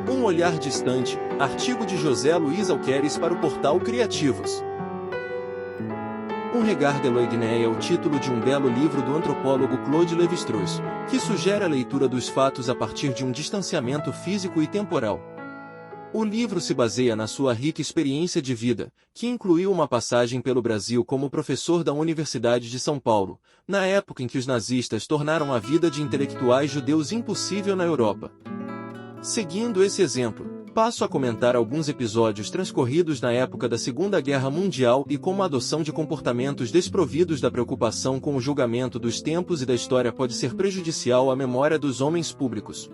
Um olhar distante, artigo de José Luiz Alqueires para o portal Criativos. Um regard de l'Oigné é o título de um belo livro do antropólogo Claude Lévi-Strauss, que sugere a leitura dos fatos a partir de um distanciamento físico e temporal. O livro se baseia na sua rica experiência de vida, que incluiu uma passagem pelo Brasil como professor da Universidade de São Paulo, na época em que os nazistas tornaram a vida de intelectuais judeus impossível na Europa. Seguindo esse exemplo, passo a comentar alguns episódios transcorridos na época da Segunda Guerra Mundial e como a adoção de comportamentos desprovidos da preocupação com o julgamento dos tempos e da história pode ser prejudicial à memória dos homens públicos.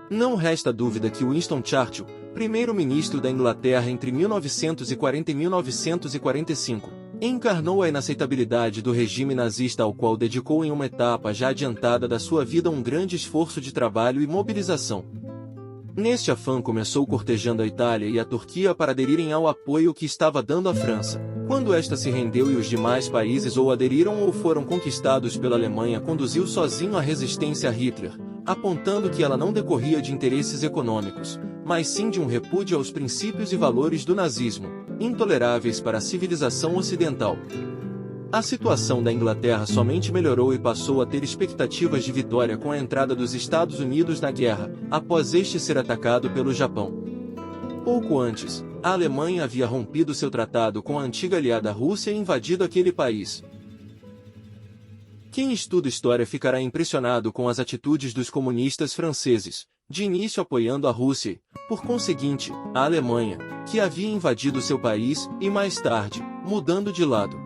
Não resta dúvida que Winston Churchill, primeiro-ministro da Inglaterra entre 1940 e 1945, encarnou a inaceitabilidade do regime nazista ao qual dedicou em uma etapa já adiantada da sua vida um grande esforço de trabalho e mobilização. Neste afã começou cortejando a Itália e a Turquia para aderirem ao apoio que estava dando à França. Quando esta se rendeu e os demais países ou aderiram ou foram conquistados pela Alemanha, conduziu sozinho a resistência a Hitler, apontando que ela não decorria de interesses econômicos, mas sim de um repúdio aos princípios e valores do nazismo, intoleráveis para a civilização ocidental. A situação da Inglaterra somente melhorou e passou a ter expectativas de vitória com a entrada dos Estados Unidos na guerra, após este ser atacado pelo Japão. Pouco antes, a Alemanha havia rompido seu tratado com a antiga aliada Rússia e invadido aquele país. Quem estuda história ficará impressionado com as atitudes dos comunistas franceses, de início apoiando a Rússia, por conseguinte, a Alemanha, que havia invadido seu país, e mais tarde, mudando de lado.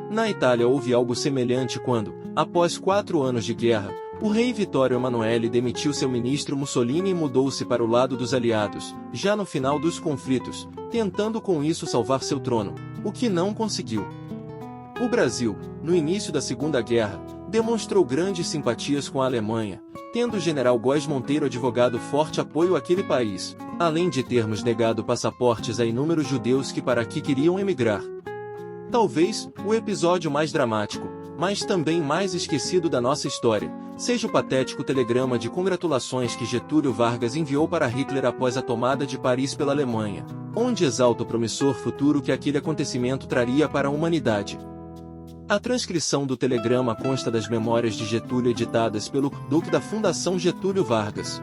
Na Itália houve algo semelhante quando, após 4 anos de guerra, o rei Vittorio Emanuele demitiu seu ministro Mussolini e mudou-se para o lado dos aliados, já no final dos conflitos, tentando com isso salvar seu trono, o que não conseguiu. O Brasil, no início da Segunda Guerra, demonstrou grandes simpatias com a Alemanha, tendo o general Góes Monteiro advogado forte apoio àquele país, além de termos negado passaportes a inúmeros judeus que para aqui queriam emigrar. Talvez, o episódio mais dramático, mas também mais esquecido da nossa história, seja o patético telegrama de congratulações que Getúlio Vargas enviou para Hitler após a tomada de Paris pela Alemanha, onde exalta o promissor futuro que aquele acontecimento traria para a humanidade. A transcrição do telegrama consta das memórias de Getúlio editadas pelo Duque da Fundação Getúlio Vargas.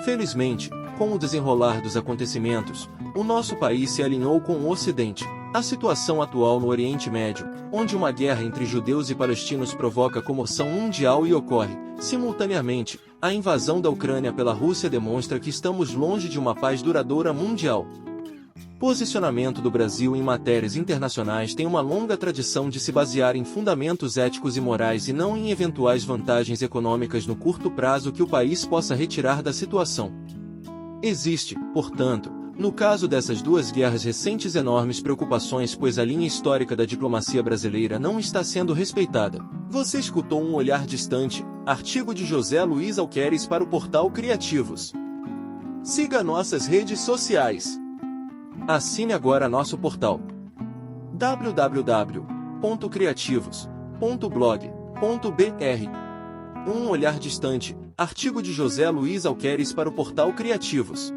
Felizmente, com o desenrolar dos acontecimentos, o nosso país se alinhou com o Ocidente. A situação atual no Oriente Médio, onde uma guerra entre judeus e palestinos provoca comoção mundial e ocorre, simultaneamente, a invasão da Ucrânia pela Rússia demonstra que estamos longe de uma paz duradoura mundial. Posicionamento do Brasil em matérias internacionais tem uma longa tradição de se basear em fundamentos éticos e morais e não em eventuais vantagens econômicas no curto prazo que o país possa retirar da situação. Existe, portanto, no caso dessas duas guerras recentes, enormes preocupações, pois a linha histórica da diplomacia brasileira não está sendo respeitada. Você escutou Um Olhar Distante, artigo de José Luiz Alqueires para o portal Criativos. Siga nossas redes sociais. Assine agora nosso portal www.criativos.blog.br. Um Olhar Distante, artigo de José Luiz Alqueires para o portal Criativos.